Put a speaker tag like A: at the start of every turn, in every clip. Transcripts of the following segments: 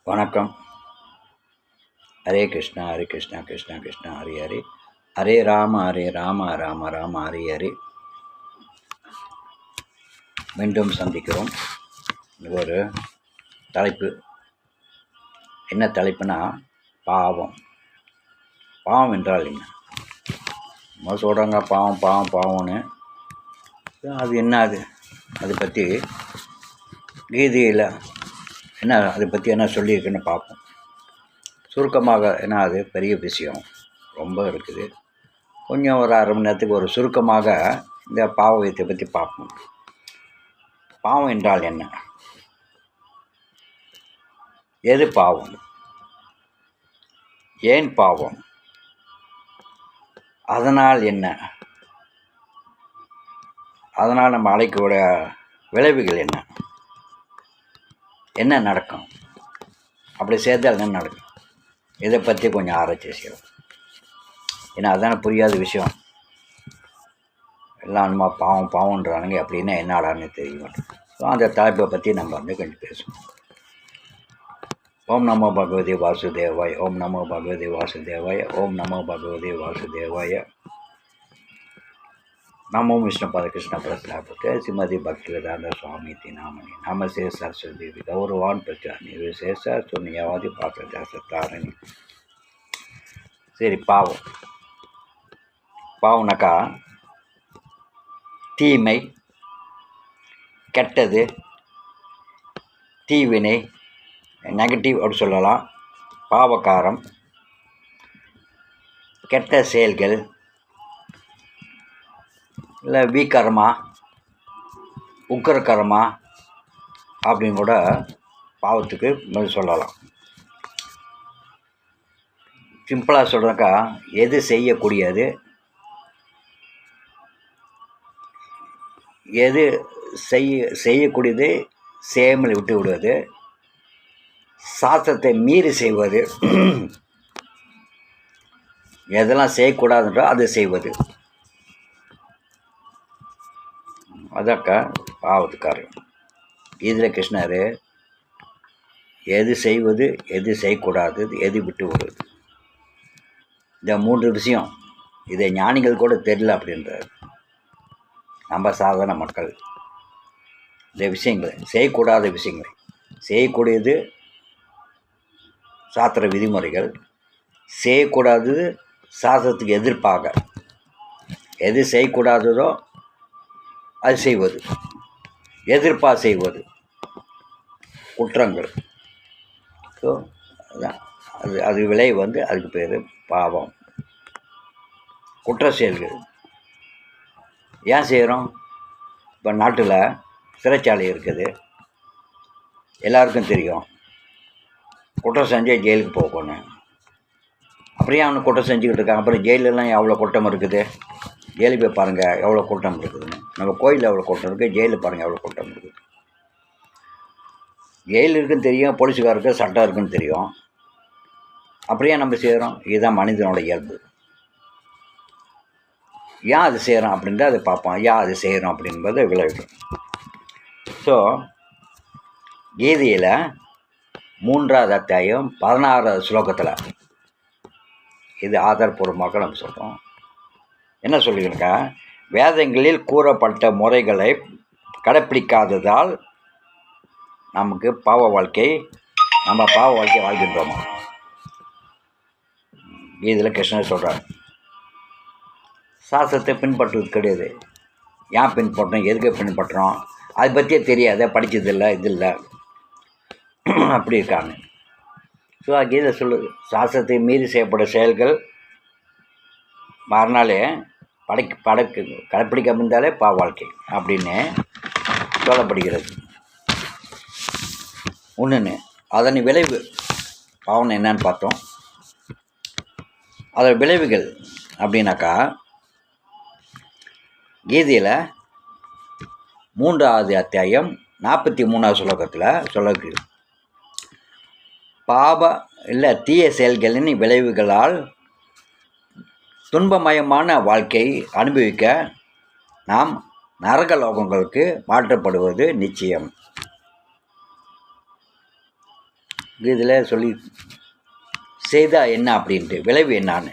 A: வணக்கம். ஹரே கிருஷ்ணா ஹரே கிருஷ்ணா கிருஷ்ணா கிருஷ்ணா ஹரி ஹரி, ஹரே ராம ராம ராம ஹரி ஹரி. மீண்டும் சந்திக்கிறோம். ஒரு தலைப்பு. என்ன தலைப்புனா பாவம். பாவம் என்றால் என்ன? சொல்கிறாங்க பாவம் பாவம் பாவம்னு. அது என்ன? அதை பற்றி கீதையில் என்ன அதை பற்றி என்ன சொல்லியிருக்குன்னு பார்ப்போம் சுருக்கமாக. ஏன்னா அது பெரிய விஷயம், ரொம்ப இருக்குது. கொஞ்சம் ஒரு அரை மணி நேரத்துக்கு ஒரு சுருக்கமாக இந்த பாவத்தை பற்றி பார்ப்போம். பாவம் என்றால் என்ன? எது பாவம்? ஏன் பாவம்? அதனால் என்ன? அதனால் நம்ம அழைக்கக்கூடிய விளைவுகள் என்ன? என்ன நடக்கும்? அப்படி சேர்த்தால் என்ன நடக்கும்? இதை பற்றி கொஞ்சம் ஆராய்ச்சி செய்வோம். ஏன்னா அதுதானே புரியாத விஷயம். எல்லாம் நம்ம பாவம் பாவம்ன்றானுங்க, அப்படின்னா என்ன ஆடான்னு தெரிய மாட்டேன். ஸோ அந்த தலைப்பை பற்றி நம்ம கொஞ்சம் பேசுவோம். ஓம் நமோ பகவதி வாசுதேவாய, ஓம் நமோ பகவதி வாசுதேவாய, ஓம் நமோ பகவதி வாசுதேவாய. நமோ விஷ்ணு பத கிருஷ்ண பிரஸ்தாபத்தை ஸ்ரீமதி பக்திவேதாந்த சுவாமி நாமனி நமசே சரஸ்வதி கௌரவான் பிரச்சாரணி விசேஷ சுனியாவாதி பாத்திரதாரணி. சரி, பாவம். பாவம்னாக்கா தீமை, கெட்டது, தீவினை, நெகட்டிவ் அப்படி சொல்லலாம். பாவகாரம், கெட்ட செயல்கள், இல்லை வீக்கரமா, உக்கரக்கரமா அப்படின்னு கூட பாவத்துக்கு சொல்லலாம். சிம்பிளாக சொல்கிறக்கா, எது செய்யக்கூடியது, எது செய்யக்கூடியது செய்யாமல் விட்டு விடுவது, சாஸ்திரத்தை மீறி செய்வது, எதெல்லாம் செய்யக்கூடாதுன்றோ அதை செய்வது, அதாக்கா பாவத்துக்காரன். இதில் கிருஷ்ணர் எது செய்வது, எது செய்யக்கூடாது, எது விட்டு விடுவது, இந்த 3 விஷயம். இதை ஞானிகள் கூட தெரியல அப்படின்றார். நம்ம சாதாரண மக்கள் இந்த விஷயங்களை, செய்யக்கூடாத விஷயங்களை, செய்யக்கூடியது சாஸ்திர விதிமுறைகள், செய்யக்கூடாதது சாஸ்திரத்துக்கு எதிர்ப்பாக எது செய்யக்கூடாததோ அது செய்வது, எதிர்ப்பாக செய்வது குற்றங்கள். ஸோ அது விலை அதுக்கு பேர் பாவம். குற்ற செயல்கள் ஏன் செய்கிறோம்? இப்போ நாட்டில் சிறைச்சாலை இருக்குது, எல்லாருக்கும் தெரியும். குற்றம் செஞ்சே ஜெயிலுக்கு போகணும். அப்படியே அவனுக்கு குற்றம் செஞ்சுக்கிட்டு இருக்காங்க. அப்புறம் ஜெயிலெலாம் எவ்வளோ கூட்டம் இருக்குது. ஜெயிலுக்கு போய் பாருங்கள் எவ்வளோ கூட்டம் இருக்குதுன்னு. நம்ம கோயிலில் எவ்வளோ கூட்டம் இருக்குது, ஜெயிலில் பாருங்கள் எவ்வளோ கூட்டம் இருக்குது. ஜெயில் இருக்குன்னு தெரியும், போலீஸுக்காருக்கு சட்டம் இருக்குன்னு தெரியும். அப்படியே நம்ம செய்கிறோம். இதுதான் மனிதனோட இயல்பு. ஏன் அது செய்கிறோம் அப்படின்றத அதை பார்ப்போம். ஏன் அது செய்கிறோம் அப்படின்பது விளைவு. ஸோ கீதையில் 3வது அத்தியாயம் 16வது ஸ்லோகத்தில் இது ஆதாரபூர்வமாக நம்ம சொல்கிறோம். என்ன சொல்லியிருக்கா? வேதங்களில் கூறப்பட்ட முறைகளை கடைப்பிடிக்காததால் நமக்கு நம்ம பாவ வாழ்க்கை வாழ்கின்றோமா? இதில் கிருஷ்ணர் சொல்கிறார், சாஸ்திரத்தை பின்பற்றுவது கிடையாது. ஏன் பின்பற்றோம், எதுக்கு பின்பற்றுறோம், அதை பற்றியே தெரியாத, படித்ததில்லை, இது இல்லை, அப்படி இருக்காங்க. ஸோ கீதை சொல்லுது, சாஸ்திரத்தை மீறி செய்யப்பட்ட செயல்கள் மறுநாளே கடைப்பிடிக்காம இருந்தாலே பாவ வாழ்க்கை அப்படின்னு சொல்லப்படுகிறது. ஒன்றுன்னு அதன் விளைவு பாவம் என்னன்னு பார்த்தோம். அதோட விளைவுகள் அப்படின்னாக்கா கீதையில் 3வது அத்தியாயம் 43வது ஸ்லோகத்தில் சொல்லக்கு, பாவ இல்லை தீய செயல்களின் விளைவுகளால் துன்பமயமான வாழ்க்கை அனுபவிக்க நாம் நரக லோகங்களுக்கு மாற்றப்படுவது நிச்சயம். இதில் சொல்லி செய்தால் என்ன அப்படின்ட்டு விளைவு என்னான்னு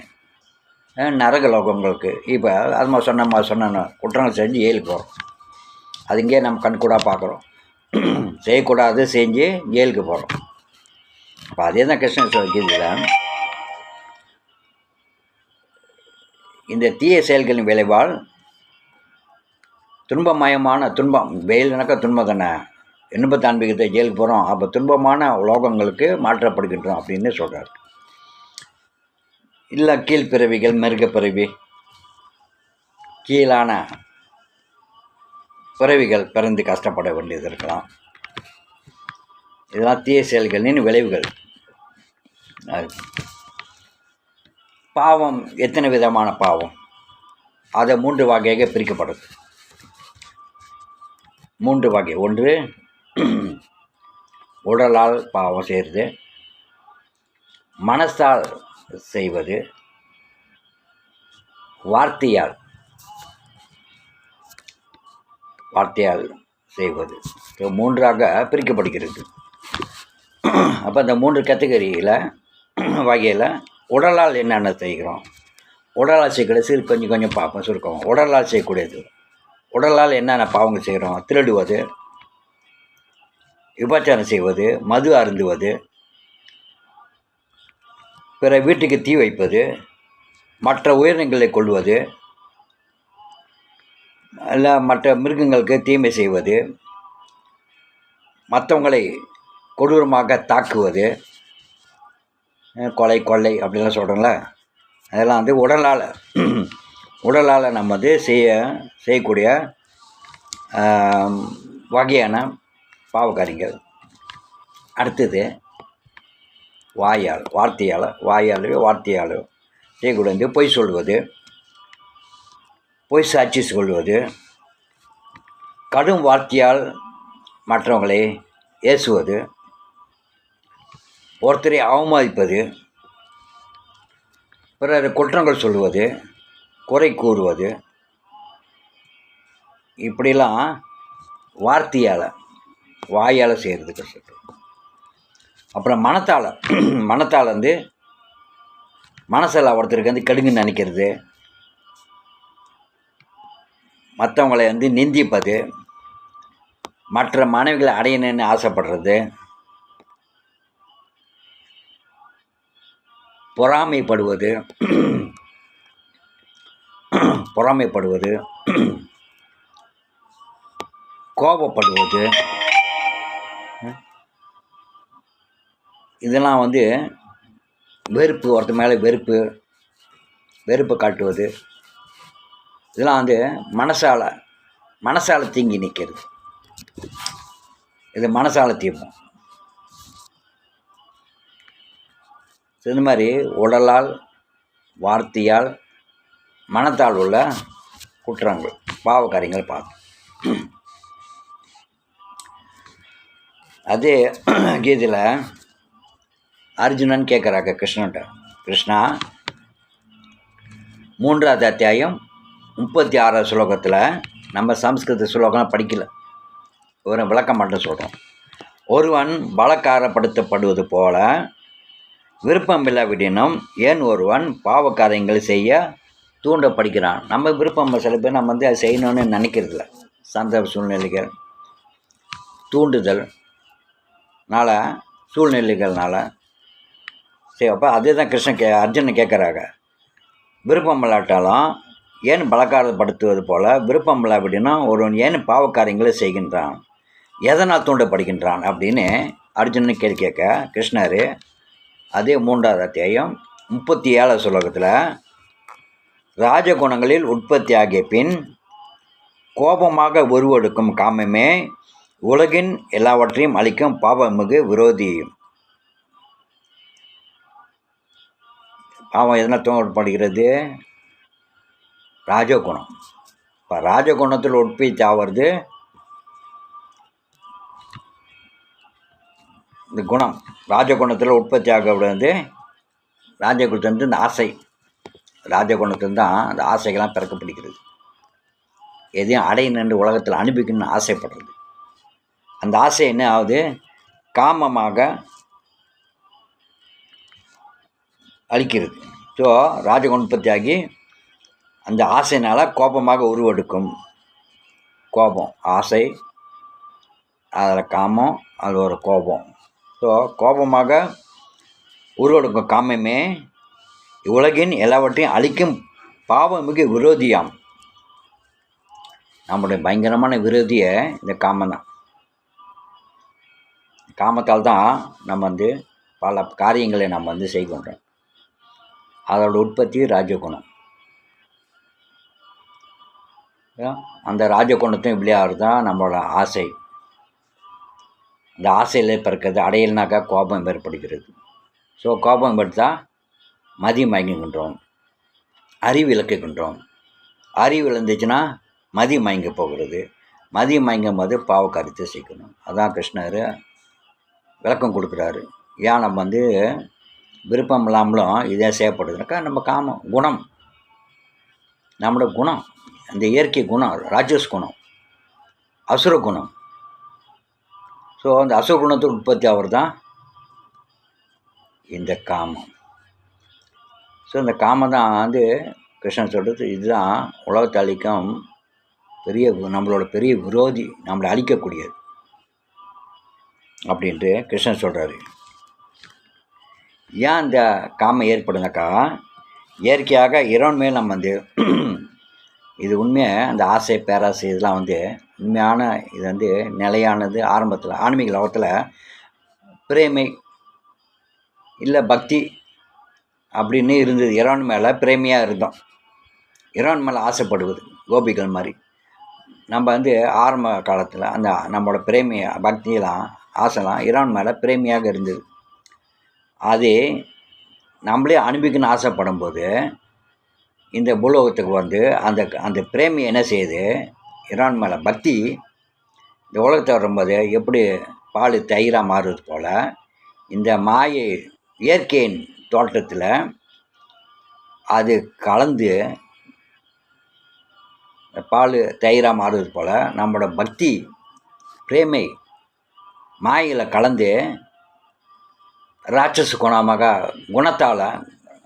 A: நரக லோகங்களுக்கு இப்போ அது மாதிரி சொன்ன குற்றங்கள் செஞ்சு ஜெயிலுக்கு போகிறோம். அது இங்கே நம்ம கண்கூடாக பார்க்குறோம். செய்யக்கூடாது செஞ்சு ஜெயிலுக்கு போகிறோம். அப்போ அதே தான் கிருஷ்ணன் சொல்லிக்கிறதுல இந்த தீய செயல்களின் விளைவால் துன்பமயமான துன்பம், வெயில்னாக்கா துன்பம் தானே, இன்பத்தை அனுபவிக்கிறத ஜெயிலுக்கு போகிறோம். அப்போ துன்பமான லோகங்களுக்கு மாற்றப்படுகின்றோம் அப்படின்னு சொல்கிறார். இல்லை கீழ்பிறவிகள், மிருகப்பிறவி, கீழான பிறவிகள் பிறந்து கஷ்டப்பட வேண்டியது இருக்கலாம். இதெல்லாம் தீய செயல்களின் விளைவுகள். பாவம் எத்தனை விதமான பாவம்? அதை 3 வகையாக பிரிக்கப்படுது. 3 வகை. ஒன்று உடலால் பாவம் செய்கிறது, மனசால் செய்வது, வார்த்தையால் செய்வது. 3ஆக பிரிக்கப்படுகிறது. அப்போ இந்த 3 கேட்டகரியில் வகையில் உடலால் என்னென்ன செய்கிறோம், உடலால் செய்யக்கூடிய கொஞ்சம் கொஞ்சம் பார்ப்போம் சுருக்கம். உடலால் செய்யக்கூடியது, உடலால் என்னென்ன பாவங்கள் செய்கிறோம்? திருடுவது, விபச்சாரம் செய்வது, மது அருந்துவது, பிற வீட்டுக்கு தீ வைப்பது, மற்ற உயிரினங்களை கொள்வது, இல்லை மற்ற மிருகங்களுக்கு தீமை செய்வது, மற்றவங்களை கொடூரமாக தாக்குவது, கொள்ளை அப்படிலாம் சொல்கிறோங்களே, அதெல்லாம் வந்து உடலால் நம்ம வந்து செய்யக்கூடிய வகையான பாவகாரியங்கள். அடுத்தது வார்த்தையால் செய்யக்கூடிய பொய் சொல்வது, பொய் சாட்சி சொல்வது, கடும் வார்த்தையால் மற்றவங்களை ஏசுவது, ஒருத்தரை அவமதிப்பது, பிறர் குற்றங்கள் சொல்வது, குறை கூறுவது, இப்படிலாம் வாயால் செய்கிறது கஷ்டம். அப்புறம் மனத்தால் வந்து மனசில் ஒருத்தருக்கு வந்து கடுங்குன்னு நினைக்கிறது, மற்றவங்களை வந்து நிந்திப்பது, மற்ற மனைவிகளை அடையணுன்னு ஆசைப்படுறது, பொறாமைப்படுவது, கோபப்படுவது, இதெல்லாம் வந்து வெறுப்பு, ஒருத்தர் மேலே வெறுப்பை காட்டுவது, இதெல்லாம் வந்து மனசால் தீங்கி நிற்கிறது. இது மனசால் தீர்ப்போம். இந்த மாதிரி உடலால், வார்த்தையால், மனத்தால் உள்ள குற்றங்கள், பாவகாரியங்கள் பார்க்கும். அதே கீதையில் அர்ஜுனன் கேட்குறாங்க கிருஷ்ணன்ட்ட, கிருஷ்ணா 3ஆவது அத்தியாயம் 36 ஸ்லோகத்தில், நம்ம சம்ஸ்கிருத ஸ்லோகம் படிக்கல, ஒரு விளக்கம் மட்டும் சொல்கிறோம். ஒருவன் பலகாரப்படுத்தப்படுவது போல விருப்பமில்லாவிடனும் ஏன் ஒருவன் பாவக்காரியங்கள் செய்ய தூண்டப்படுகிறான்? நம்ம விருப்பம், சில பேர் நம்ம வந்து அதை செய்யணும்னு நினைக்கிறதில்ல, சந்தர்ப்ப சூழ்நிலைகள், சூழ்நிலைகள்னால சரி. அப்போ அதே தான் அர்ஜுனன் கேட்குறாங்க, விருப்பம் இல்லாட்டாலும் ஏன் பலகாரப்படுத்துவது போல விருப்பம் இல்லாவிடனா ஒருவன் ஏன் பாவக்காரியங்களை செய்கின்றான், எதனால் தூண்டப்படுகின்றான் அப்படின்னு அர்ஜுனன் கேட்க கிருஷ்ணர் அதே 3ஆவது அத்தியாயம் 37 ஸ்லோகத்தில், ராஜகுணங்களில் உற்பத்தி ஆகிய பின் கோபமாக உருவெடுக்கும் காமமே உலகின் எல்லாவற்றையும் அளிக்கும் பாவமிகு விரோதியும். பாவம் எதனால் தூண்டப்படுகிறது? ராஜகுணம். இப்போ ராஜகுணத்தில் உற்பத்தி ஆகிறது இந்த குணம். ராஜகுணத்தில் உற்பத்தி ஆகக்கூடாது. ராஜகுணத்துலேருந்து இந்த ஆசை, ராஜகுணத்துலேருந்து தான் அந்த ஆசைகள்லாம் பிறக்கப்படுகிறது. எதையும் அடையணுன்னு உலகத்தில் அனுபவிக்கணும்னு ஆசைப்படுறது. அந்த ஆசை என்ன ஆகுது? காமமாக அழிக்கிறது. ஸோ ராஜகுணம் உற்பத்தி ஆகி அந்த ஆசையினால் கோபமாக உருவெடுக்கும். கோபம், ஆசை, அதில் காமம், அது ஒரு கோபம். ஸோ கோபமாக உருவெடுக்கும் காமமே உலகின் எல்லாவற்றையும் அழிக்கும் பாவமிகு விரோதியாம். நம்முடைய பயங்கரமான விரோதியை இந்த காமம் தான். காமத்தால் தான் நம்ம பல காரியங்களை நம்ம செய்கின்றோம். அதோட உற்பத்தி ராஜகுணம். அந்த ராஜகுணத்தையும் இப்படியாகிறது தான் நம்மளோட ஆசை. இந்த ஆசையில் பிறக்கிறது அடையல்னாக்கா கோபம் ஏற்படுகிறது. ஸோ கோபம் எடுத்தால் மதி மயங்குகின்றோம், அறிவு இழக்குகின்றோம். அறிவு இழந்துச்சுன்னா மதி மயங்க போகிறது. மதி மயங்கும் போது பாவ காரியத்தை செய்யணும். அதான் கிருஷ்ணர் விளக்கம் கொடுக்குறாரு. ஏன் நம்ம விருப்பம் இல்லாமலும் இதே செய்யப்படுதுனாக்கா நம்ம காமம் குணம், நம்மளோட குணம், அந்த இயற்கை குணம், ராஜஸ் குணம், அசுர குணம். ஸோ அந்த அசுர குணத்துக்கு உற்பத்தி ஆகிறது தான் இந்த காமம். ஸோ இந்த காமம் தான் கிருஷ்ணன் சொல்கிறது, இதுதான் உலகத்தை அழிக்கும் பெரிய நம்மளோட பெரிய விரோதி, நம்மளை அழிக்கக்கூடியது அப்படின்ட்டு கிருஷ்ணன் சொல்கிறாரு. ஏன் இந்த காமம் ஏற்படுனாக்கா இயற்கையாக இறைவன் மேல் நம்ம இது உண்மையாக அந்த ஆசை பேராசை இதெல்லாம் உண்மையான இது நிலையானது. ஆரம்பத்தில் ஆன்மீக லோகத்தில் பிரேமை இல்லை பக்தி அப்படின்னு இருந்தது. இறைவன் மேலே பிரேமையாக இருந்தோம், இறைவன் மேலே ஆசைப்படுவது கோபிகள் மாதிரி. நம்ம ஆரம்ப காலத்தில் அந்த நம்மளோட பிரேமையை பக்தியெல்லாம் ஆசைலாம் இறைவன் மேலே பிரேமையாக இருந்தது. அது நம்மளே அனுபவிக்கணும்னு ஆசைப்படும் போது இந்த பூலோகத்துக்கு அந்த அந்த பிரேமி என்ன செய்யுது, இறைவன் மேலே பக்தி இந்த உலகத்தை வரும்போது எப்படி பால் தயிராக மாறுவது போல் இந்த மாயை இயற்கையின் தோற்றத்தில் அது கலந்து பால் தயிராக மாறுவது போல் நம்மளோட பக்தி பிரேமை மாயில் கலந்து ராட்சச குணமாக குணத்தால்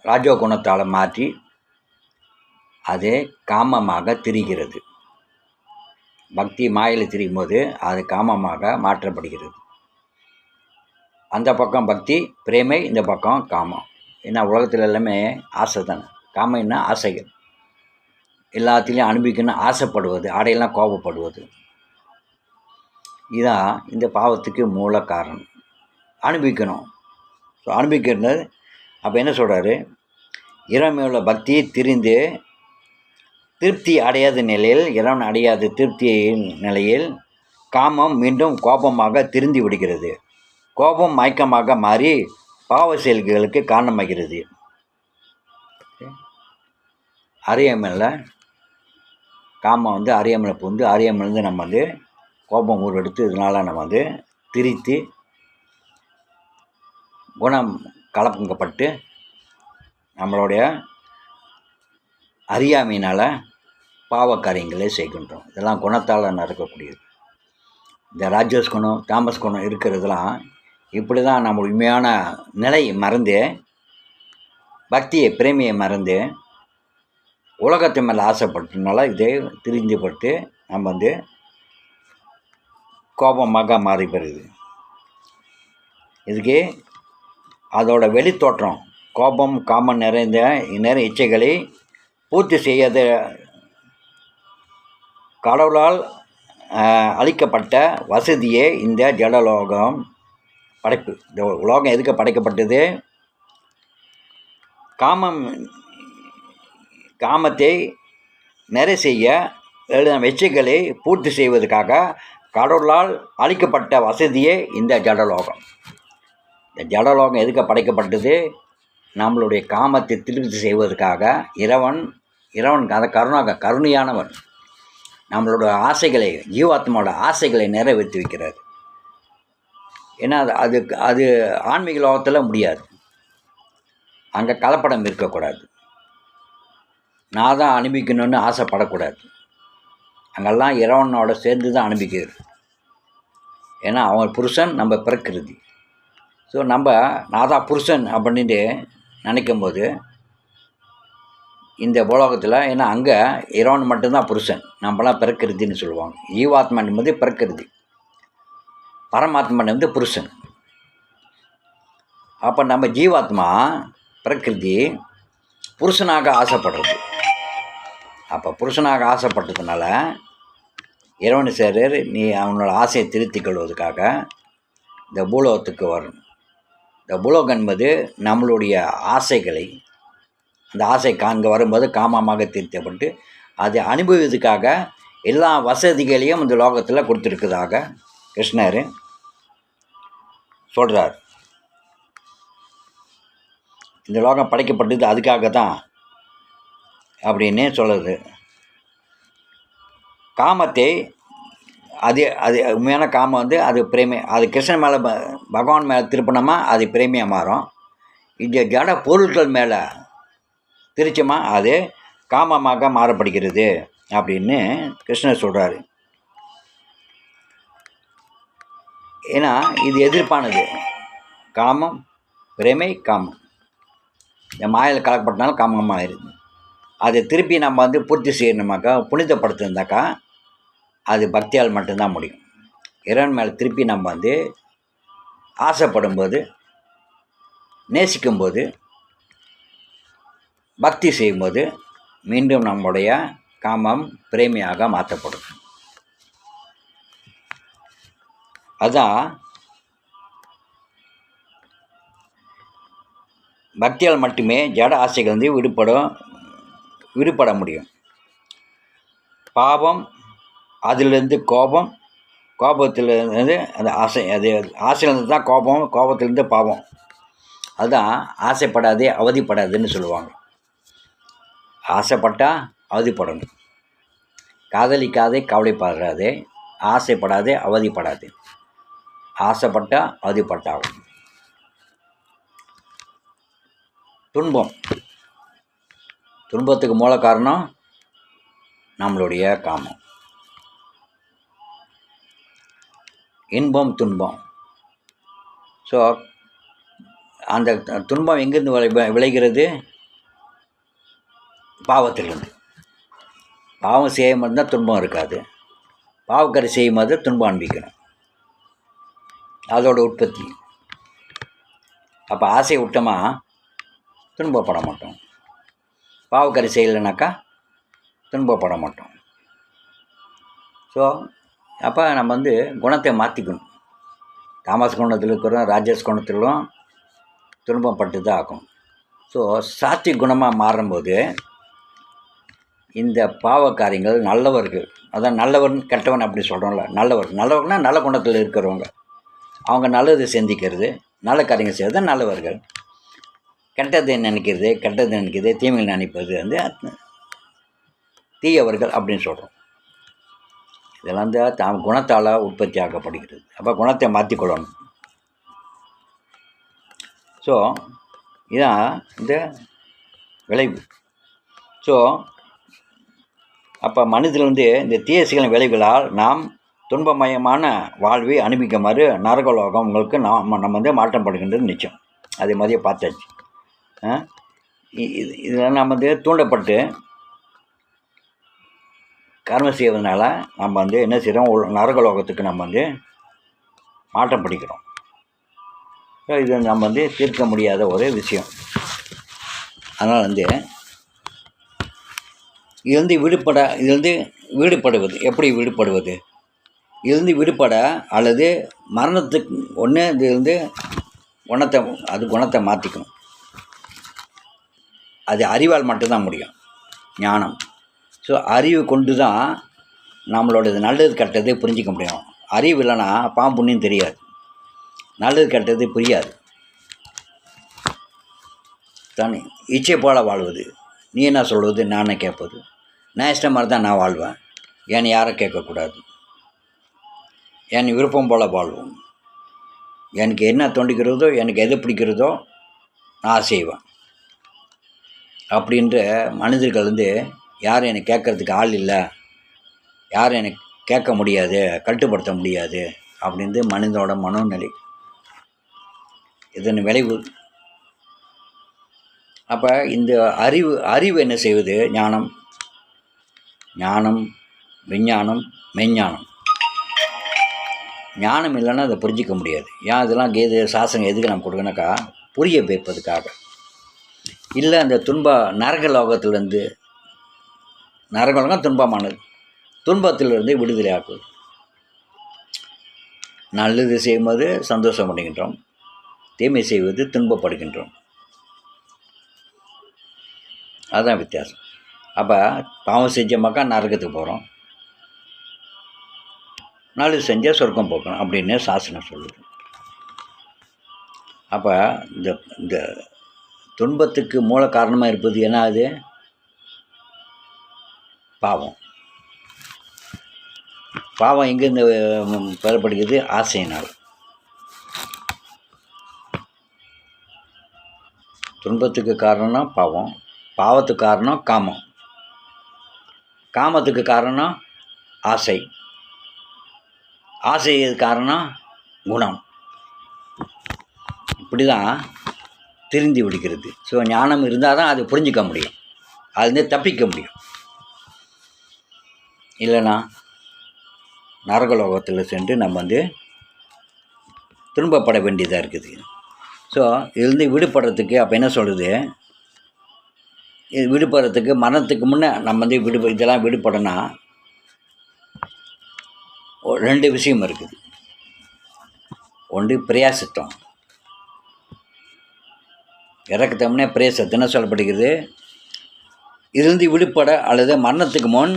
A: ராஜோ குணத்தால் மாற்றி அது காமமாக திரிகிறது. பக்தி மாயில் திரியும் போது அது காமமாக மாற்றப்படுகிறது. அந்த பக்கம் பக்தி பிரேமை, இந்த பக்கம் காமம். ஏன்னா உலகத்தில் எல்லாமே ஆசை தானே. காமம் என்ன ஆசைகள், எல்லாத்துலேயும் அனுபவிக்கணும்னு ஆசைப்படுவது, அடையெல்லாம் கோபப்படுவது. இதான் இந்த பாவத்துக்கு மூல காரணம். அனுபவிக்கணும். ஸோ அனுபவிக்கிறது அப்போ என்ன சொல்கிறாரு, இறைவன் உள்ள பக்தியை திரிந்து திருப்தி அடையாத நிலையில், இறைவன் அடையாத திருப்தி நிலையில் காமம் மீண்டும் கோபமாக திரிந்து விடுகிறது. கோபம் மயக்கமாக மாறி பாவ செயல்களுக்கு காரணமாகிறது. அறியாமையில் காமம் அறியாமையில் புகுந்து அறியாமையிலேருந்து நம்ம கோபம் உருவெடுத்து இதனால் நம்ம திரித்து குணம் கலப்பங்கப்பட்டு நம்மளுடைய அறியாமையினால் பாவ காரியங்களே செய்கின்றோம். இதெல்லாம் குணத்தால் நடக்கக்கூடியது. இந்த ராஜஸ் குணம் தாமஸ் குணம் இருக்கிறதுலாம் இப்படி தான் நம்ம உண்மையான நிலை மறந்து பக்தியை பிரேமியை மறந்து உலகத்தை மேலே ஆசைப்பட்டதுனால இதே திரிந்துபட்டு நம்ம கோபமாக மாறி பெறுது. இதுக்கு அதோட வெளித்தோற்றம் கோபம் காமம் நிறைந்த இச்சைகளை பூர்த்தி செய்யாத கடவுளால் அளிக்கப்பட்ட வசதியே இந்த ஜடலோகம் படைப்பு. இந்த உலோகம் எதுக்கு படைக்கப்பட்டது? காமத்தை நிறை செய்ய வெச்சைகளை பூர்த்தி செய்வதற்காக கடவுளால் அளிக்கப்பட்ட வசதியே இந்த ஜடலோகம். இந்த ஜடலோகம் எதுக்கு படைக்கப்பட்டது? நம்மளுடைய காமத்தை திருப்தி செய்வதற்காக. இறைவன் அந்த கருணையானவன் நம்மளோட ஆசைகளை, ஜீவாத்மாவோட ஆசைகளை நிறைவேற்றி வைக்கிறார். ஏன்னா அது ஆன்மீக லோகத்தில் முடியாது. அங்கே கலப்படம் இருக்கக்கூடாது. நான் தான் அனுபவிக்கணும்னு ஆசைப்படக்கூடாது. அங்கெல்லாம் இறைவனோட சேர்ந்து தான் அனுபவிக்கிறது. ஏன்னா அவன் புருஷன், நம்ம பிறக்கிறது. ஸோ நான் தான் புருஷன் அப்படின்ட்டு நினைக்கும் போது இந்த உலகத்தில், ஏன்னா அங்கே இறைவன் மட்டும்தான் புருஷன், நம்மளாம் பிறக்கிறதுன்னு சொல்லுவாங்க. ஜீவாத்மன் என்பது பிறக்கிறது, பரமாத்மன் வந்து புருஷன். அப்போ நம்ம ஜீவாத்மா பிரகிருதி புருஷனாக ஆசைப்படுறது. அப்போ புருஷனாக ஆசைப்பட்டதுனால இறைவன் சேரர், நீ அவனோட ஆசையை திருத்திக் கொள்வதற்காக இந்த பூலோகத்துக்கு வரணும். இந்த பூலோகம் என்பது நம்மளுடைய ஆசைகளை, அந்த ஆசை காண்க வரும்போது காமமாக திருத்தப்பட்டு அதை அனுபவிக்கிறதுக்காக எல்லா வசதிகளையும் இந்த லோகத்தில் கொடுத்துருக்குதாக கிருஷ்ணர் சொல்கிறார். இந்த லோகம் படைக்கப்பட்டது அதுக்காக தான் அப்படின்னு சொல்லுது. காமத்தை அது அது உண்மையான காமம் வந்து அது பிரேமி, அது கிருஷ்ணன் மேலே பகவான் மேலே திருப்பினோமா அது பிரேமியாக மாறும். இந்த ஜட பொருட்கள் மேலே திருச்சமா அது காமமாக மாறப்படுகிறது அப்படின்னு கிருஷ்ணர் சொல்கிறாரு. ஏன்னா இது எதிர்ப்பானது. காமம் பிரேமை காமம் இந்த மாயில் கலக்கப்பட்டனால காமமாக ஆயிடுது. அதை திருப்பி நம்ம வந்து பூர்த்தி செய்யணுமாக்கா, புனிதப்படுத்திருந்தாக்கா அது பக்தியால் மட்டும்தான் முடியும். இறைவன் மேலே திருப்பி நம்ம வந்து ஆசைப்படும்போது, நேசிக்கும்போது, பக்தி செய்யும்போது மீண்டும் நம்முடைய காமம் பிரேமியாக மாற்றப்படும். அதான் பக்தியால் மட்டுமே ஜட ஆசைகள் வந்து விடுபட முடியும். பாவம், அதிலிருந்து கோபம், கோபத்திலிருந்து அந்த ஆசை, அது ஆசையிலேருந்து தான் கோபம், கோபத்திலேருந்து பாவம். அதுதான் ஆசைப்படாதே அவதிப்படாதுன்னு சொல்லுவாங்க. ஆசைப்பட்டால் அவதிப்படணும், காதலிக்காதே கவலைப்படாதே, ஆசைப்படாதே அவதிப்படாது, ஆசைப்பட்டால் அவதிப்பட்டாகும். துன்பத்துக்கு மூல காரணம் நம்மளுடைய காமம். இன்பம் துன்பம். ஸோ அந்த துன்பம் எங்கேருந்து விளைகிறது? பாவத்திலிருந்து. பாவம் செய்யும் போது தான் துன்பம் இருக்காது, பாவக்கரை செய்யும் போது துன்பம் அனுபவிக்கணும், அதோட உற்பத்தி. அப்போ ஆசையை விட்டோமா துன்பப்பட மாட்டோம், பாவக்கரை செய்யலைனாக்கா துன்பப்பட மாட்டோம். ஸோ அப்போ நம்ம வந்து குணத்தை மாற்றிக்கணும். தாமஸ் குணத்தில் இருக்கிறோம், ராஜேஷ் குணத்திலும் துன்பப்பட்டு தான் ஆகும். ஸோ சாத்விக் குணமாக மாறும்போது இந்த பாவ காரியங்கள் நல்லவர்கள், அதான் நல்லவன் கெட்டவன் அப்படி சொல்கிறோம்ல, நல்லவர்னா நல்ல குணத்தில் இருக்கிறவங்க, அவங்க நல்லது சிந்திக்கிறது, நல்ல காரியங்கள் செய்கிறது தான் நல்லவர்கள். கெட்டதை நினைக்கிறது, தீமைகள் நினைப்பது வந்து தீயவர்கள் அப்படின்னு சொல்கிறோம். இதெல்லாம் தான் குணத்தால் உற்பத்தி ஆக்கப்படுகிறது. அப்போ குணத்தை மாற்றிக்கொள்ளணும். ஸோ இதுதான் இந்த விளைவு. ஸோ அப்போ மனிதர்கள் வந்து இந்த தீயசிகளின் விளைவுகளால் நாம் துன்பமயமான வாழ்வை அனுபவிக்குமாறு நரகலோகம் உங்களுக்கு நம்ம வந்து மாற்றம் படுகின்றது நிச்சயம். அதே மாதிரியே பார்த்தாச்சு. இதெல்லாம் நம்ம வந்து தூண்டப்பட்டு கர்மம் செய்வதனால நம்ம வந்து என்ன செய்கிறோம், நரகலோகத்துக்கு நம்ம வந்து மாற்றம் படிக்கிறோம். ஸோ இது நம்ம வந்து தீர்க்க முடியாத ஒரு விஷயம். அதனால் வந்து இதுலேருந்து விடுபடுவது எப்படி விடுபடுவது? இதுலேருந்து விடுபட அல்லது மரணத்துக்கு ஒன்று இதுலேருந்து குணத்தை மாற்றிக்கணும். அது அறிவால் மட்டும்தான் முடியும், ஞானம். ஸோ அறிவு கொண்டு தான் நம்மளோட நல்லது கெட்டது புரிஞ்சிக்க முடியும். அறிவு இல்லைன்னா பாம்புண்ணியும் தெரியாது, நல்லது கெட்டது புரியாது. தானே இச்சை போல் வாழ்வது, நீ என்ன சொல்வது நான் என்ன கேட்பது, நான் இஷ்டம் மாதிரி தான் நான் வாழ்வேன், என்னை யாரும் கேட்கக்கூடாது, என் விருப்பம் போல் வாழ்வோம், எனக்கு என்ன தோண்டிக்கிறதோ எனக்கு எது பிடிக்கிறதோ நான் செய்வேன் அப்படின்ற மனிதர்கள் வந்து யாரும் என்னை கேட்குறதுக்கு ஆள் இல்லை, யாரும் எனக்கு கேட்க முடியாது, கட்டுப்படுத்த முடியாது அப்படின்ட்டு மனிதனோட மனோநிலை. இதன் விளைவு அப்போ இந்த அறிவு என்ன செய்வது? ஞானம், விஞ்ஞானம், மெஞ்ஞானம். ஞானம் இல்லைன்னா அதை புரிஞ்சிக்க முடியாது. ஏன் இதெல்லாம் சாசனம் எதுக்கு நம்ம கொடுக்கணுக்கா? புரிய வைப்பதுக்காக. இல்லை அந்த நரக லோகத்திலேருந்து, நரகலோகம் துன்பமானது, துன்பத்திலிருந்து விடுதலை ஆக்குவது. நல்லது செய்யும்போது சந்தோஷப்படுகின்றோம், தீமை செய்வது துன்பப்படுகின்றோம். அதுதான் வித்தியாசம். அப்போ பாவம் செஞ்சமாக்கா நரகத்துக்கு போகிறோம், நல்லது செஞ்சால் சொர்க்கம் போக்கணும் அப்படின்னு சாசனம் சொல்லுது. அப்போ இந்த துன்பத்துக்கு மூல காரணமாக இருப்பது என்ன? அது பாவம். பாவம் எங்கேருந்து பெறப்படுகிறது? ஆசையினால். துன்பத்துக்கு காரணம் பாவம், பாவத்துக்கு காரணம் காமம், காமத்துக்கு காரணம் ஆசை, ஆசைக்கு காரணம் குணம். இப்படி தான் திருந்தி விடுகிறது. ஸோ ஞானம் இருந்தால் தான் அதை புரிஞ்சிக்க முடியும், அதுலேருந்து தப்பிக்க முடியும். இல்லைனா நரகலோகத்தில் சென்று நம்ம துன்பப்பட வேண்டியதாக இருக்குது. ஸோ இதுலேருந்து விடுபடுறதுக்கு அப்போ என்ன சொல்கிறது? இது விடுபடுறதுக்கு மரணத்துக்கு முன்னே நம்ம இதெல்லாம் விடுபடனா 2 விஷயம் இருக்குது. ஒன்று பிரியாசித்தம். இறக்கத்துக்கு முன்னே பிரேசத்து என்ன சொல்லப்படுகிறது? இருந்து விடுபட அல்லது மரணத்துக்கு முன்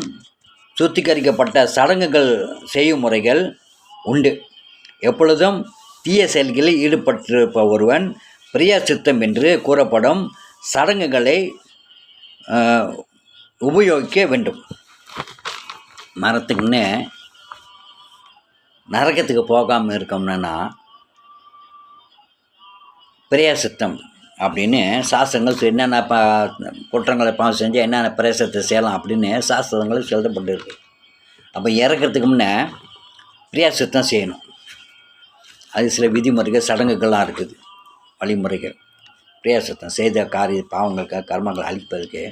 A: சுத்திகரிக்கப்பட்ட சடங்குகள் செய்யும் முறைகள் உண்டு. எப்பொழுதும் தீய செயல்களில் ஈடுபட்டிருப்ப ஒருவன் பிரியாசித்தம் என்று கூறப்படும் சடங்குகளை உபயோகிக்க வேண்டும். மரணத்துக்குன்னே நரகத்துக்கு போகாமல் இருக்கோம்னா பிரியாசித்தம் அப்படின்னு சாஸ்திரங்கள் என்னென்ன குற்றங்களை பாவம் செஞ்சால் என்னென்ன பிரேசத்தை செய்யலாம் அப்படின்னு சாஸ்திரங்கள் எழுதப்பட்டு இருக்கு. அப்போ இறக்கிறதுக்கு முன்னே பிரியாசித்தம் செய்யணும். அது சில விதிமுறைகள் சடங்குகள்லாம் இருக்குது, வழிமுறைகள். பிரியாசித்தம் செய்த பாவங்களுக்கு கர்மங்களை அழிப்பதற்கு,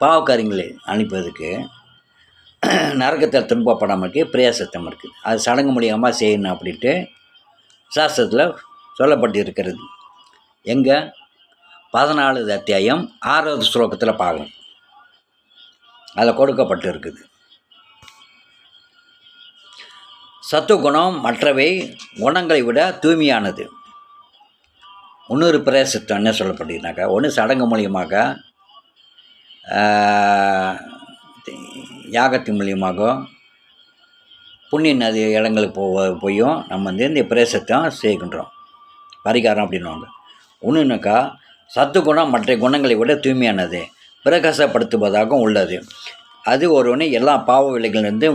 A: பாவக்காரியங்களை அழிப்பதற்கு, நரகத்தில் துன்பப்படாமலுக்கு பிரியாசித்தம் இருக்குது. அது சடங்கு மூலியமாக செய்யணும் அப்படின்ட்டு சாஸ்திரத்தில் சொல்லப்பட்டு இருக்கிறது. எங்கே? 14வது அத்தியாயம் 6வது ஸ்லோகத்தில் பார்க்கணும், அதில் கொடுக்கப்பட்டு இருக்குது. சத்துவகுணம் மற்றவை குணங்களை விட தூய்மையானது. இன்னொரு பிரேசித்தம் என்ன சொல்லப்பட்டீங்கன்னாக்கா, ஒன்று சடங்கு மூலியமாக, யாகத்தின் மூலியமாக, புண்ணிய நதி இடங்களுக்கு போயும் நம்ம இந்த பிரேசத்தம் செய்கின்றோம், பரிகாரம் அப்படின்வாங்க. ஒன்றுனாக்கா சத்துகுணம் மற்ற குணங்களை விட தூய்மையானது, பிரகாசப்படுத்துவதாகவும் உள்ளது. அது ஒருவனை எல்லா பாவ விலைகளிலிருந்து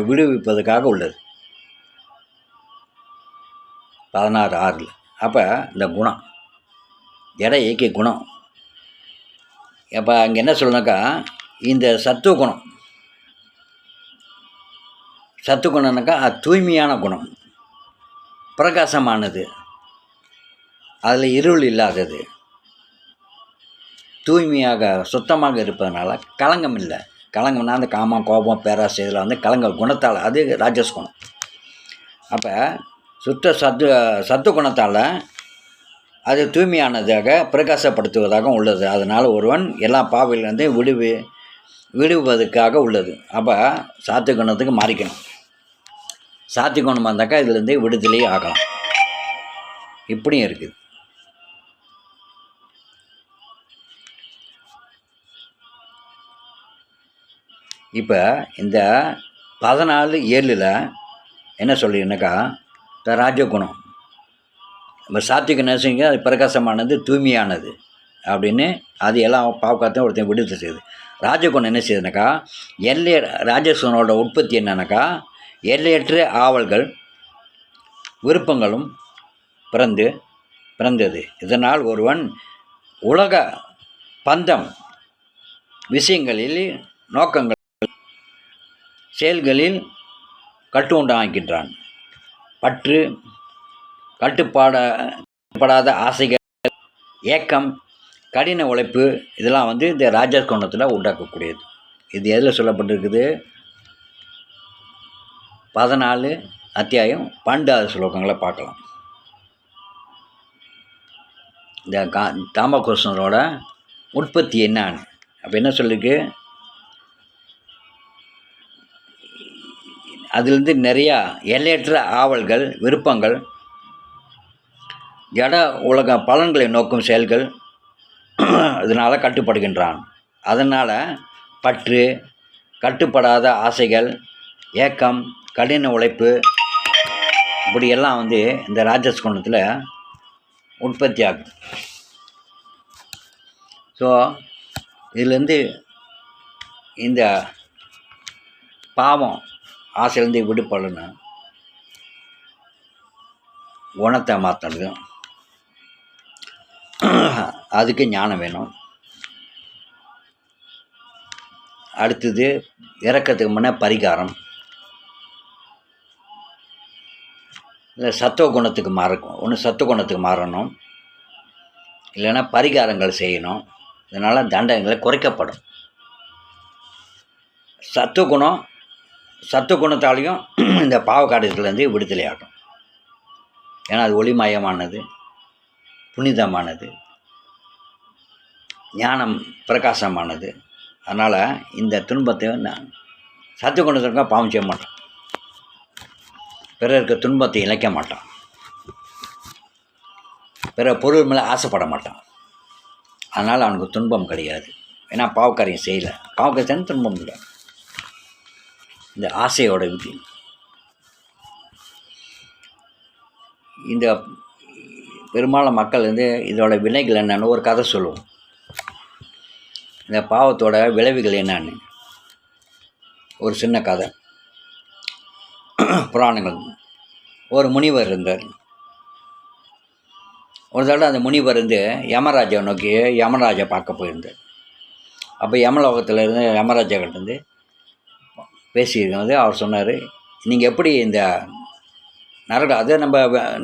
A: விடுவிப்பதற்காக உள்ளது. 16:6. அப்போ இந்த குணம் எடை இயக்கிய குணம். அப்போ அங்கே என்ன சொல்லணுக்கா, இந்த சத்துகுணம்னாக்கா அது தூய்மையான குணம், பிரகாசமானது, அதில் இருள் இல்லாதது, தூய்மையாக சுத்தமாக இருப்பதனால களங்கம் இல்லை. களங்கம்னா அந்த காமம், கோபம், பேராசை இதில் களங்க குணத்தால், அது ராஜஸ் குணம். அப்போ சத்து குணத்தால் அது தூய்மையானதாக பிரகாசப்படுத்துவதாக உள்ளது. அதனால் ஒருவன் எல்லா பாவிலிருந்து விடுவதற்காக உள்ளது. அப்போ சாத்து குணத்துக்கு மாறிக்கணும். சாத்தி குணமாக இருந்தாக்கா இதுலேருந்து விடுதலை ஆகலாம். இப்படியும் இருக்குது. இப்போ இந்த 14:7 என்ன சொல்லியிருந்தாக்கா, இந்த ராஜகுணம் நம்ம சாத்விக நேசிங்க, அது பிரகாசமானது, தூய்மையானது அப்படின்னு, அது எல்லாம் பாவக்காத்தையும் ஒருத்தன் விடுதலை செய்யுது. ராஜகுணம் என்ன செய்யுதுனாக்கா, ராஜகுணோட உற்பத்தி என்னன்னாக்கா, எல்லையற்ற ஆவல்கள் விருப்பங்களும் பிறந்தது. இதனால் ஒருவன் உலக பந்தம், விஷயங்களில், நோக்கங்கள், செயல்களில் கட்டு உண்டாகின்றான். கட்டுப்படாத ஆசைகள், ஏக்கம், கடின உழைப்பு இதெல்லாம் வந்து இந்த ராஜாஸ் கோணத்தில் உண்டாக்கக்கூடியது. இது எதில் சொல்லப்பட்டிருக்குது? 14 அத்தியாயம் 12 ஸ்லோகங்களை பார்க்கலாம். இந்த காமகிருஷ்ணரோட உற்பத்தி என்னான்னு அப்போ என்ன சொல்லிருக்கு? அதுலேருந்து நிறையா எல்லையற்ற ஆவல்கள், விருப்பங்கள், ஜட உலக பலன்களை நோக்கும் செயல்கள் இதனால் கட்டுப்படுகின்றான். அதனால் பற்று, கட்டுப்படாத ஆசைகள், ஏக்கம், கடின உழைப்பு இப்படியெல்லாம் வந்து இந்த ராஜஸ் குணத்தில் உற்பத்தி ஆகும். ஸோ இதுலேருந்து இந்த பாவம் ஆசையிலேருந்து விடுபடணும், குணத்தை மாற்றுறது, அதுக்கு ஞானம் வேணும். அடுத்தது இறக்கத்துக்கு முன்னே பரிகாரம், இல்லை சத்துவ குணத்துக்கு மாறக்கும். ஒன்று சத்துவ குணத்துக்கு மாறணும், இல்லைன்னா பரிகாரங்கள் செய்யணும். இதனால் தண்டனைகளை குறைக்கப்படும். சத்துவ குணத்தாலையும் இந்த பாவக்காரியத்துலேருந்து விடுதலை ஆகும். ஏன்னா அது ஒளிமயமானது, புனிதமானது, ஞானம் பிரகாசமானது. அதனால் இந்த துன்பத்தை நான் சத்துவ குணத்திற்காக பாவம் செய்ய மாட்டான், பிறருக்கு துன்பத்தை இழைக்க மாட்டான், பிற பொருள் மேலே ஆசைப்பட மாட்டான். அதனால் அவனுக்கு துன்பம் கிடையாது. ஏன்னா பாவக்காரியம் செய்யலை. பாவக்காரியம் துன்பம் இல்லை. இந்த ஆசையோட விதி. இந்த பெரும்பாலும் மக்கள் வந்து இதோட வினைகள் என்னன்னு ஒரு கதை சொல்லுவோம். இந்த பாவத்தோட விளைவுகள் என்னன்னு ஒரு சின்ன கதை. புராணங்கள். ஒரு முனிவர் இருந்தார். ஒரு தடவை அந்த முனிவர் வந்து யமராஜாவை நோக்கி யமராஜா பார்க்க போயிருந்தார். அப்போ யமலோகத்தில் இருந்து யமராஜா கிட்ட இருந்து பேசியிருக்கும் போது அவர் சொன்னார், நீங்கள் எப்படி இந்த நரகம், அது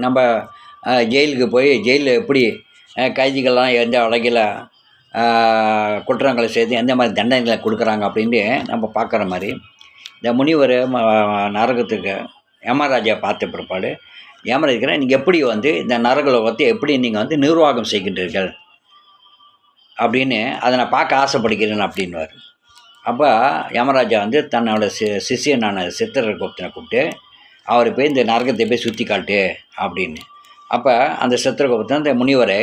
A: நம்ம ஜெயிலுக்கு போய் ஜெயிலில் எப்படி கைதிகள்லாம் எந்த வகையில் குற்றங்களை செய்து எந்த மாதிரி தண்டனைகளை கொடுக்குறாங்க அப்படின்ட்டு நம்ம பார்க்குற மாதிரி இந்த முனிவர் நரகத்துக்கு யமராஜா பார்த்த பிற்பாடு யமராஜா நீங்கள் எப்படி வந்து இந்த நரகலோகத்தை எப்படி நீங்கள் வந்து நிர்வாகம் செய்கின்றீர்கள் அப்படின்னு அதை நான் பார்க்க ஆசைப்படுகிறேன் அப்படின்வார். அப்போ யமராஜா வந்து தன்னோட சிஷியனான சித்திரகுப்தனை கூப்பிட்டு அவர் போய் இந்த நரகத்தை போய் சுற்றி காட்டு அப்படின்னு. அப்போ அந்த சித்திரகுப்தன் இந்த முனிவரை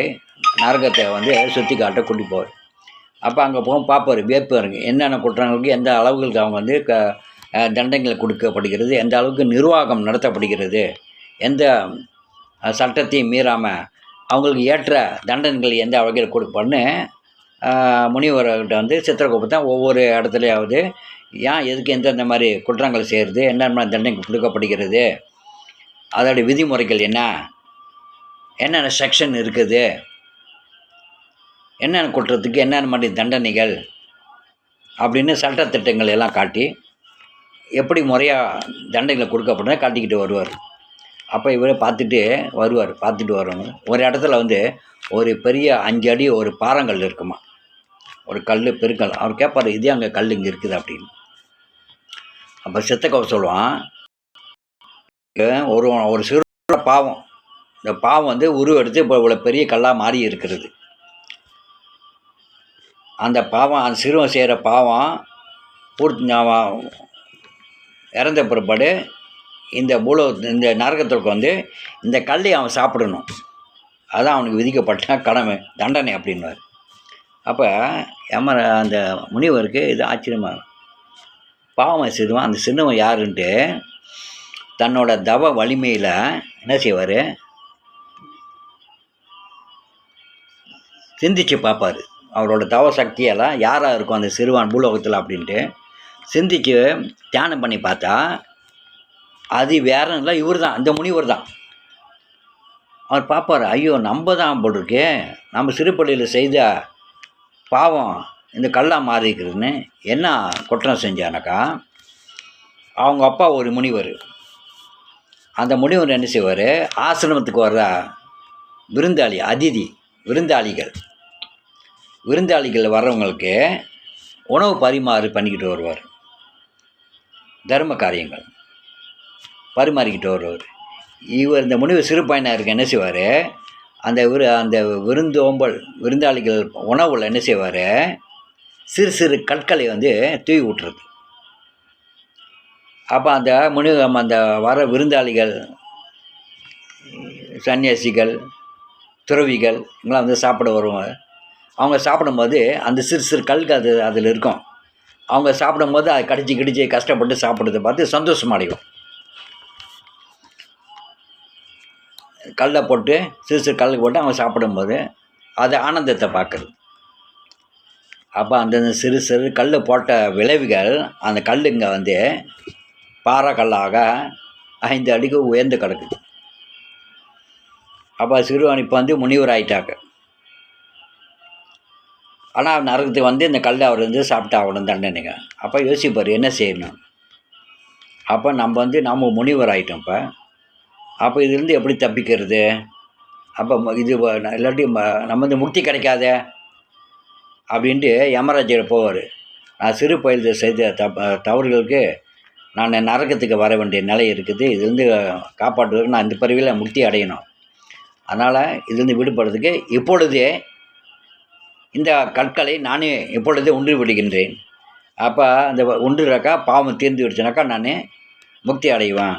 A: நரகத்தை வந்து சுற்றி காட்ட கூட்டி போவார். அப்போ அங்கே போக பார்ப்பார், வியப்பாருங்க, என்னென்ன குற்றங்களுக்கு எந்த அளவுகளுக்கு அவங்க வந்து தண்டனைகள் கொடுக்கப்படுகிறது, எந்த அளவுக்கு நிர்வாகம் நடத்தப்படுகிறது, எந்த சட்டத்தையும் மீறாமல் அவங்களுக்கு ஏற்ற தண்டனைகள் எந்த வகையில் கொடுப்பான்னு முனிவர்கிட்ட வந்து சித்திரகுப்தன் ஒவ்வொரு இடத்துலையாவது ஏன் எதுக்கு எந்தெந்த மாதிரி குற்றங்கள் செய்கிறது, என்னென்ன தண்டனை கொடுக்கப்படுகிறது, அதோடைய விதிமுறைகள் என்னென்ன செக்ஷன் இருக்குது, என்னென்ன குற்றத்துக்கு என்னென்ன மாதிரி தண்டனைகள் அப்படின்னு சட்டத்திட்டங்கள் எல்லாம் காட்டி எப்படி முறையாக தண்டனைகளை கொடுக்கப்படுறத காட்டிக்கிட்டு வருவார். அப்போ இவரை பார்த்துட்டு வரணும். ஒரு இடத்துல வந்து ஒரு பெரிய 5 அடி ஒரு பாறாங்கல் இருக்குமா, ஒரு கல் பெருக்கல். அவர் கேட்பார், இதே அங்கே கல் இங்கே இருக்குது அப்படின்னு. அப்போ சித்தக்கவை சொல்லுவான், ஒரு சிறு பாவம், இந்த பாவம் வந்து உருவெடுத்து இப்போ இவ்வளோ பெரிய கல்லாக மாறி இருக்கிறது. அந்த பாவம், அந்த சிறுவன் செய்கிற பாவம் இறந்த பிற்பாடு இந்த இந்த நரகத்திற்கு வந்து இந்த கல்லை அவன் சாப்பிடணும். அதான் அவனுக்கு விதிக்கப்பட்ட கடமை, தண்டனை அப்படின்வார். அப்போ அந்த முனிவருக்கு இது ஆச்சரியமாக, பாவம் செய்வான் அந்த சின்னவன் யாருன்ட்டு தன்னோட தவ வலிமையில் என்ன செய்வார், சிந்திச்சு பார்ப்பார். அவரோட தவ சக்தியெல்லாம் யாராக இருக்கும் அந்த சிறுவான் பூலோகத்தில் அப்படின்ட்டு சிந்திச்சு தியானம் பண்ணி பார்த்தா அது வேற இல்லை, இவர் தான், அந்த முனிவர் தான். அவர் பார்ப்பார், ஐயோ நம்ம தான் போல் இருக்கே, நம்ம சிறுபள்ளியில் செய்த பாவம் இந்த கல்லாக மாறிக்கிறதுன்னு. என்ன குற்றம் செஞ்சானாக்கா, அவங்க அப்பா ஒரு முனிவர். அந்த முனிவர் என்ன செய்வார், ஆசிரமத்துக்கு வர்ற விருந்தாளி, அதிதி விருந்தாளிகள் வர்றவங்களுக்கு உணவு பரிமாறு பண்ணிக்கிட்டு வருவார். தர்ம காரியங்கள் பரிமாறிக்கிட்டு வருவார். இவர் இந்த முனிவர் சிறு பையனாக இருக்க என்ன செய்வார், அந்த விருந்தாளிகள் உணவில் என்ன செய்வார், சிறு சிறு கற்களை தூவி விட்டுறது. அப்போ அந்த வர விருந்தாளிகள் சன்னியாசிகள் துறவிகள் இவங்களாம் சாப்பிட வருவாங்க. அவங்க சாப்பிடும்போது அந்த சிறு சிறு கல்கள் அதில் இருக்கும். அவங்க சாப்பிடும்போது அதை கடிச்சு கஷ்டப்பட்டு சாப்பிட்றதை பார்த்து சந்தோஷம் அடையும். கல்லை போட்டு சிறு சிறு கல் போட்டு அவங்க சாப்பிடும்போது அது ஆனந்தத்தை பார்க்குறது. அப்போ அந்த சிறு சிறு கல் போட்ட விளைவுகள் அந்த கல்லுங்க பாறை கல்லாக 5 அடிக்கு உயர்ந்து கிடக்குது. அப்போ சிறுவன் இப்போ முனிவர் ஆகிட்டாங்க. ஆனால் நரகத்துக்கு இந்த கல் அவர் சாப்பிட்டு ஆகணும் தண்டனைங்க. அப்போ யோசிப்பார் என்ன செய்யணும். அப்போ நம்ம முனிவர் ஆகிட்டோம். அப்போ இதுலேருந்து எப்படி தப்பிக்கிறது? அப்போ இது இல்லாட்டி நம்ம முக்தி கிடைக்காத அப்படின்ட்டு யமராஜர் போவார். நான் சிறு வயதில் செய்த தவறுகளுக்கு நான் நரகத்துக்கு வர வேண்டிய நிலை இருக்குது. இதுலேருந்து காப்பாற்றுவதற்கு நான் இந்த பிறவியில் முக்தி அடையணும். அதனால் இதுலேருந்து விடுபடுறதுக்கு இப்பொழுதே இந்த கற்களை நானே இப்பொழுதே உண்டு விடுகின்றேன். அப்போ அந்த உண்டுறாக்கா பாவம் தீர்ந்து விடுச்சுனாக்கா நான் முக்தி அடைவேன்.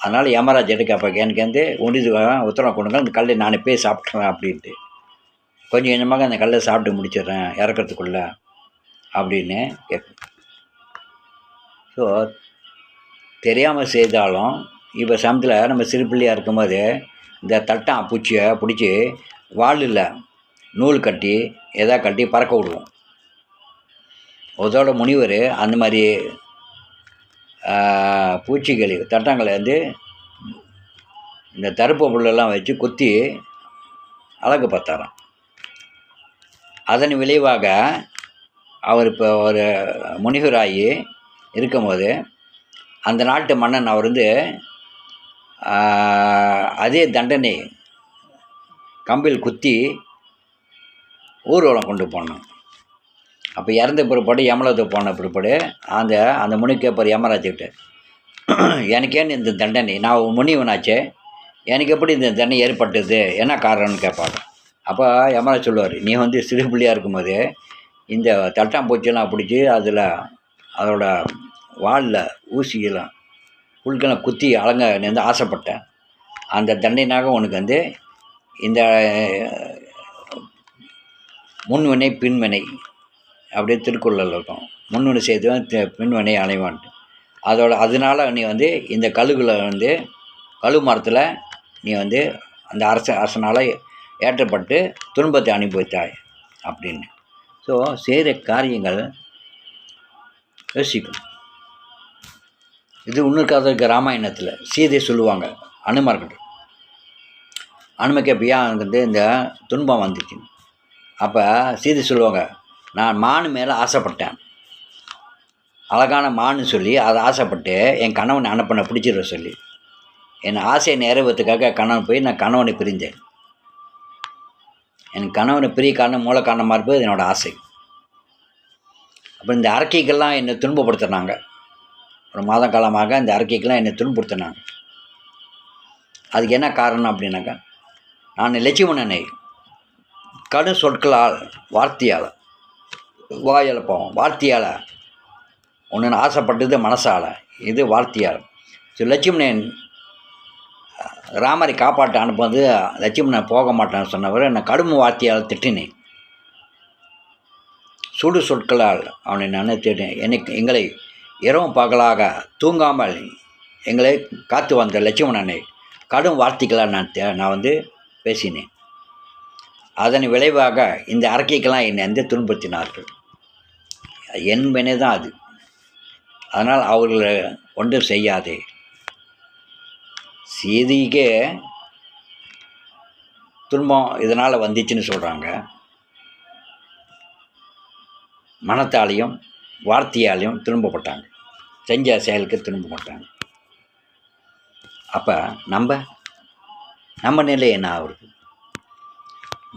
A: அதனால் யமராஜருக்கு அப்போ எனக்கு உண்டிது உத்தரவு கொடுங்க, அந்த கல்லை நானே போய் சாப்பிட்றேன் அப்படின்ட்டு கொஞ்சம் கொஞ்சமாக அந்த கல்லை சாப்பிட்டு முடிச்சிடுறேன் இறக்கிறதுக்குள்ள அப்படின்னு கேட்பேன். ஸோ தெரியாமல் செய்தாலும் இப்போ சமயத்தில் நம்ம சிறு பிள்ளையாக இருக்கும்போது இந்த தட்டான் பூச்சியை பிடிச்சி வாளில் நூல் கட்டி கட்டி பறக்க விடுவோம். அதோட முனிவர் அந்த மாதிரி பூச்சிகளை தட்டாங்களை இந்த தருப்பு புல்லெல்லாம் வச்சு குத்தி அழகு பார்த்தாராம். அதன் விளைவாக அவர் இப்போ ஒரு முனிவராகி இருக்கும்போது அந்த நாட்டு மன்னன் அவர் அதே தண்டனை கம்பில் குத்தி ஊர்வலம் கொண்டு போனான். அப்போ இறந்த பிற்பாடு யமலோகத்துக்கு போன பிற்பாடு அந்த முனி கேட்பார் யமராஜ்கிட்ட, எனக்கேன்னு இந்த தண்டனை, நான் முனிவனாச்சே, எனக்கு எப்படி இந்த தண்டனை ஏற்பட்டது, என்ன காரணம்னு கேட்பாங்க. அப்போ யமராஜ் சொல்லுவார், நீ சிறு பிள்ளையாக இருக்கும்போது இந்த தட்டாம்பூச்சியெல்லாம் பிடிச்சி அதோட வாலில் ஊசியெல்லாம் புல்கெல்லாம் குத்தி அலங்க ஆசைப்பட்டேன். அந்த தண்டனையாக உனக்கு இந்த முன்வினை பின்வினை அப்படியே திருக்குறளில் இருக்கும். முன்வினை செய்தவன் பின்வினை அடைவான்ட்டு. அதனால் நீ இந்த கழு மரத்தில் நீ அந்த அரசனால் ஏற்றப்பட்டு துன்பத்தை அனுபவித்தாய் அப்படின்னு. ஸோ செய்கிற காரியங்கள் யோசிக்கும். இது இன்னொரு கதை இருக்குது ராமாயணத்தில். சீதை சொல்லுவாங்க அனுமார்கிட்ட, அனுமதி எப்பயா இந்த துன்பம் வந்துச்சு. அப்போ சீதை சொல்லுவாங்க, நான் மான் மேலே ஆசைப்பட்டேன், அழகான மான்னு சொல்லி அதை ஆசைப்பட்டு என் கணவனை அனுப்பின பிடிச்சிட சொல்லி என் ஆசையை நிறைவேறதுக்காக கணவன் போய் நான் கணவனை பிரிந்தேன். என் கணவனை பிரிய காரணம் மூல காரணமாக இருப்பது என்னோடய ஆசை. அப்போ இந்த அரக்கைகள்லாம் என்னை துன்பப்படுத்தினாங்க. ஒரு மாத காலமாக இந்த அரக்கைகள்லாம் என்னை துன்பப்படுத்தினாங்க. அதுக்கு என்ன காரணம் அப்படின்னாக்கா, நான் லட்சுமணனை கடும் சொற்களால் வார்த்தையால் வாயால் போவோம், வார்த்தையால் ஒன்று ஆசைப்பட்டது மனசால், இது வார்த்தையால். ஸோ லட்சுமணன் ராமரை காப்பாற்ற அனுப்புவது லட்சுமணன் போக மாட்டான்னு சொன்னவர் நான் கடும் வார்த்தையால் திட்டினேன். சுடு சொற்களால் அவனை நான் திட்டினேன். எங்களை இரவும் பகலாக தூங்காமல் எங்களை காத்து வந்த லட்சுமணனை கடும் வார்த்தைகளால் நான் பேசினேன். அதன் விளைவாக இந்த அரக்கைக்கெல்லாம் என்னை துன்புறுத்தினார்கள். என் வினை தான் அது. அதனால் அவர்களை ஒன்றும் செய்யாதே. சீதைக்கே துன்பம் இதனால் வந்துச்சுன்னு சொல்கிறாங்க. மனத்தாலையும் வார்த்தையாலையும் துன்பப்பட்டாங்க, செஞ்ச செயலுக்கு துன்பப்பட்டாங்க. அப்போ நம்ம நிலை என்ன ஆகுது?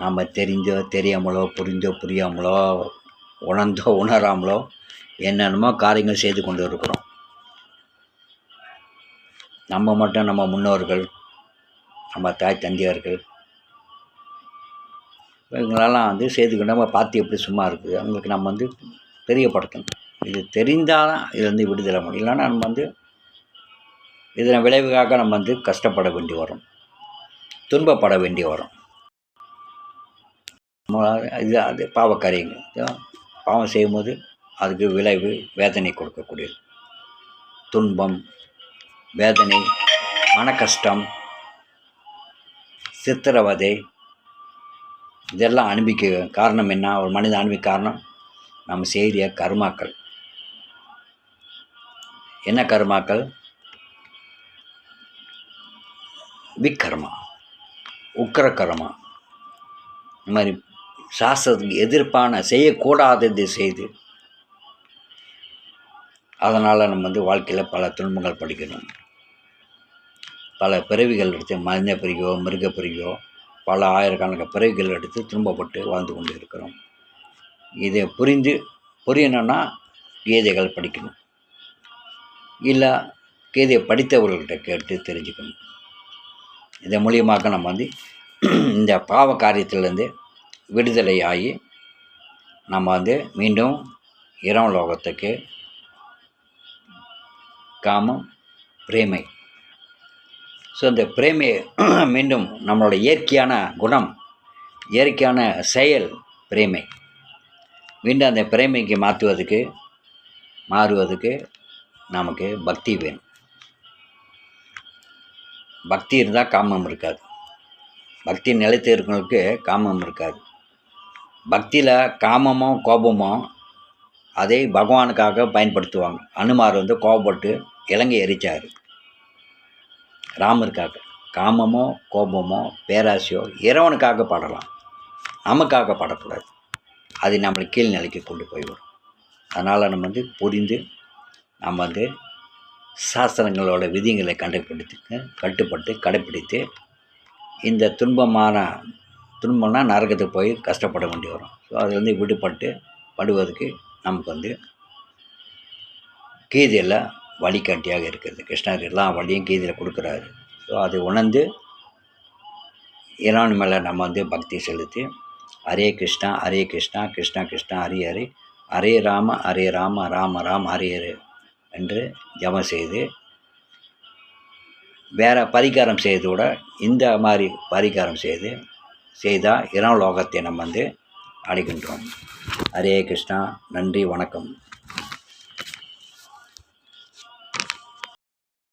A: நாம் தெரிஞ்சோ தெரியாமலோ புரிஞ்சோ புரியாமலோ உணர்ந்தோ உணராமலோ என்னென்னமோ காரியங்கள் செய்து கொண்டு இருக்கிறோம். நம்ம மட்டும் நம்ம முன்னோர்கள், நம்ம தாய் தந்தையர்கள் இவங்களெல்லாம் செய்துக்கிட்டு நம்ம பார்த்து எப்படி சும்மா இருக்குது அவங்களுக்கு நம்ம தெரியப்படுத்தணும். இது தெரிந்தால் தான் இதுலேருந்து விடுதலை முடியும். இல்லைன்னா நம்ம இதன் விளைவுக்காக நம்ம கஷ்டப்பட வேண்டி வரும், துன்பப்பட வேண்டி வரும். அது பாவக்காரியங்கள். பாவம் செய்யும்போது அதுக்கு விளைவு வேதனை கொடுக்கக்கூடியது. துன்பம், வேதனை, மன கஷ்டம், சித்திரவதை இதெல்லாம் அனுபவிக்க காரணம் என்ன? ஒரு மனித அனுபவிக்க காரணம் நம்ம செய்கிற கர்மாக்கள். என்ன கர்மாக்கள்? விக்கர்மா, உக்கர கர்மா. இந்த மாதிரி சாஸ்திரத்துக்கு எதிர்ப்பான செய்யக்கூடாதது செய்து அதனால் நம்ம வாழ்க்கையில் பல துன்பங்கள் படிக்கணும். பல பிறவிகள் எடுத்து மனித பிறவியோ மிருக பிறவியோ பல ஆயிரக்கணக்கான பிறவிகள் எடுத்து துன்பப்பட்டு வாழ்ந்து கொண்டு இருக்கிறோம். இதை புரியணும்னா கீதைகள் படிக்கணும், இல்லை கீதையை படித்தவர்கள்கிட்ட கேட்டு தெரிஞ்சுக்கணும். இதன் மூலியமாக நம்ம இந்த பாவ காரியத்திலேருந்து விடுதலை ஆகி நம்ம மீண்டும் இரவு லோகத்துக்கு காமம் பிரேமை. ஸோ இந்த பிரேமையை மீண்டும் நம்மளோட இயற்கையான குணம், இயற்கையான செயல் பிரேமை, மீண்டும் அந்த பிரேமைக்கு மாறுவதுக்கு நமக்கு பக்தி வேணும். பக்தி இருந்தால் காமம் இருக்காது. பக்தி நிலைத்து இருக்கிறவங்களுக்கு காமம் இருக்காது. பக்தியில் காமமோ கோபமோ அதை பகவானுக்காக பயன்படுத்துவாங்க. அனுமார் கோபப்பட்டு இலங்கை எரிச்சார் ராமருக்காக. காமமோ கோபமோ பேராசையோ இறைவனுக்காக பாடலாம், நமக்காக பாடக்கூடாது. அது நம்மளை கீழ் நிலைக்கு கொண்டு போய்விடும். அதனால் நம்ம புரிந்து நம்ம சாஸ்திரங்களோட விதிகளை கட்டுப்பட்டு கடைப்பிடித்து இந்த துன்பம்னா நரகத்துக்கு போய் கஷ்டப்பட வேண்டி வரும். ஸோ அதுலேருந்து விடுபடுவதற்கு நமக்கு கீதையில் வழிகாட்டியாக இருக்கிறது. கிருஷ்ணர் எல்லா வழியும் கீதையில் கொடுக்குறாரு. ஸோ அதை உணர்ந்து இறைவன் மேலே நம்ம பக்தி செலுத்தி ஹரே கிருஷ்ணா ஹரே கிருஷ்ணா கிருஷ்ணா கிருஷ்ணா ஹரி ஹரி ஹரே ராம ராம ராம ஹரே ஹரே என்று ஜபம் செய்து வேறு பரிகாரம் செய்தோட இந்த மாதிரி பரிகாரம் செய்தால் இரவு லோகத்தை நம்ம அடைகின்றோம். ஹரே கிருஷ்ணா. நன்றி, வணக்கம்.